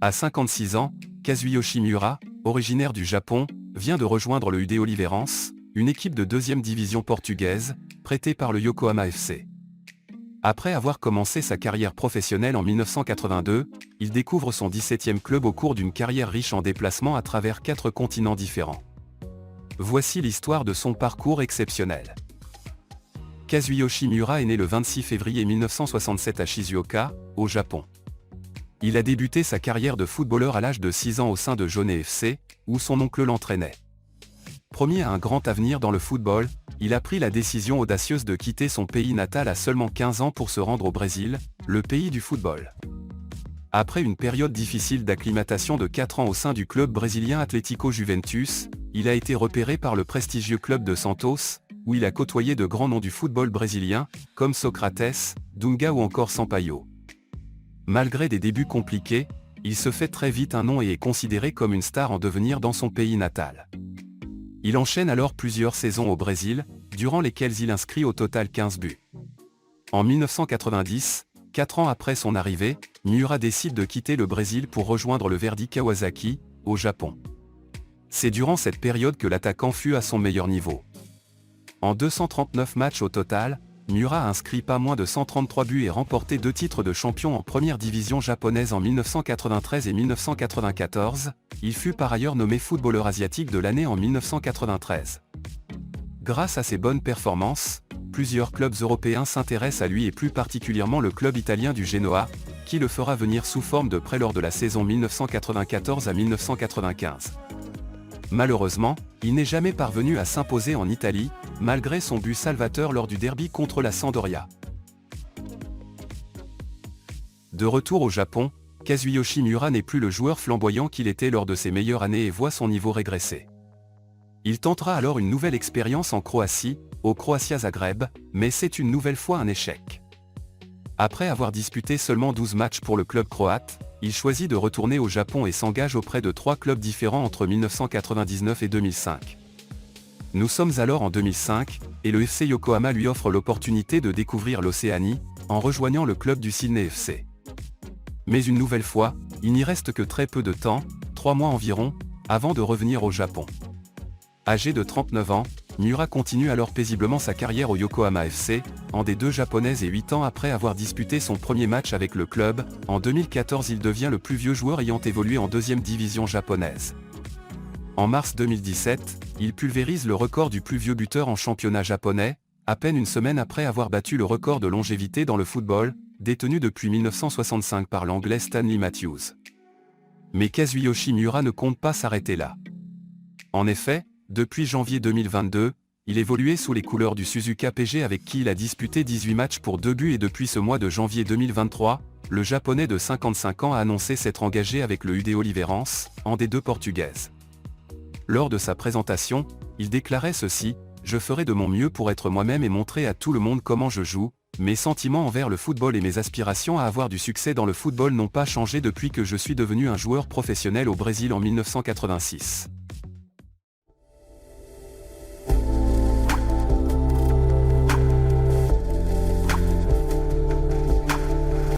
À 56 ans, Kazuyoshi Miura, originaire du Japon, vient de rejoindre le UD Oliveirense, une équipe de 2e division portugaise, prêtée par le Yokohama FC. Après avoir commencé sa carrière professionnelle en 1982, il découvre son 17e club au cours d'une carrière riche en déplacements à travers 4 continents différents. Voici l'histoire de son parcours exceptionnel. Kazuyoshi Miura est né le 26 février 1967 à Shizuoka, au Japon. Il a débuté sa carrière de footballeur à l'âge de 6 ans au sein de Jone FC, où son oncle l'entraînait. Promis à un grand avenir dans le football, il a pris la décision audacieuse de quitter son pays natal à seulement 15 ans pour se rendre au Brésil, le pays du football. Après une période difficile d'acclimatation de 4 ans au sein du club brésilien Atlético Juventus, il a été repéré par le prestigieux club de Santos, où il a côtoyé de grands noms du football brésilien, comme Socrates, Dunga ou encore Sampaio. Malgré des débuts compliqués, il se fait très vite un nom et est considéré comme une star en devenir dans son pays natal. Il enchaîne alors plusieurs saisons au Brésil, durant lesquelles il inscrit au total 15 buts. En 1990, 4 ans après son arrivée, Miura décide de quitter le Brésil pour rejoindre le Verdy Kawasaki, au Japon. C'est durant cette période que l'attaquant fut à son meilleur niveau. En 239 matchs au total, Miura a inscrit pas moins de 133 buts et remporté 2 titres de champion en première division japonaise en 1993 et 1994, il fut par ailleurs nommé footballeur asiatique de l'année en 1993. Grâce à ses bonnes performances, plusieurs clubs européens s'intéressent à lui et plus particulièrement le club italien du Genoa, qui le fera venir sous forme de prêt lors de la saison 1994 à 1995. Malheureusement, il n'est jamais parvenu à s'imposer en Italie, malgré son but salvateur lors du derby contre la Sampdoria. De retour au Japon, Kazuyoshi Miura n'est plus le joueur flamboyant qu'il était lors de ses meilleures années et voit son niveau régresser. Il tentera alors une nouvelle expérience en Croatie, au Croatia Zagreb, mais c'est une nouvelle fois un échec. Après avoir disputé seulement 12 matchs pour le club croate, il choisit de retourner au Japon et s'engage auprès de 3 clubs différents entre 1999 et 2005. Nous sommes alors en 2005, et le FC Yokohama lui offre l'opportunité de découvrir l'Océanie, en rejoignant le club du Sydney FC. Mais une nouvelle fois, il n'y reste que très peu de temps, 3 mois environ, avant de revenir au Japon. Âgé de 39 ans, Miura continue alors paisiblement sa carrière au Yokohama FC, en D2 japonaise et 8 ans après avoir disputé son premier match avec le club, en 2014 il devient le plus vieux joueur ayant évolué en 2e division japonaise. En mars 2017, il pulvérise le record du plus vieux buteur en championnat japonais, à peine une semaine après avoir battu le record de longévité dans le football, détenu depuis 1965 par l'anglais Stanley Matthews. Mais Kazuyoshi Miura ne compte pas s'arrêter là. En effet, depuis janvier 2022, il évoluait sous les couleurs du Suzuka PG avec qui il a disputé 18 matchs pour 2 buts et depuis ce mois de janvier 2023, le Japonais de 55 ans a annoncé s'être engagé avec le UD Oliveirense, en D2 portugaise. Lors de sa présentation, il déclarait ceci : « Je ferai de mon mieux pour être moi-même et montrer à tout le monde comment je joue. Mes sentiments envers le football et mes aspirations à avoir du succès dans le football n'ont pas changé depuis que je suis devenu un joueur professionnel au Brésil en 1986. »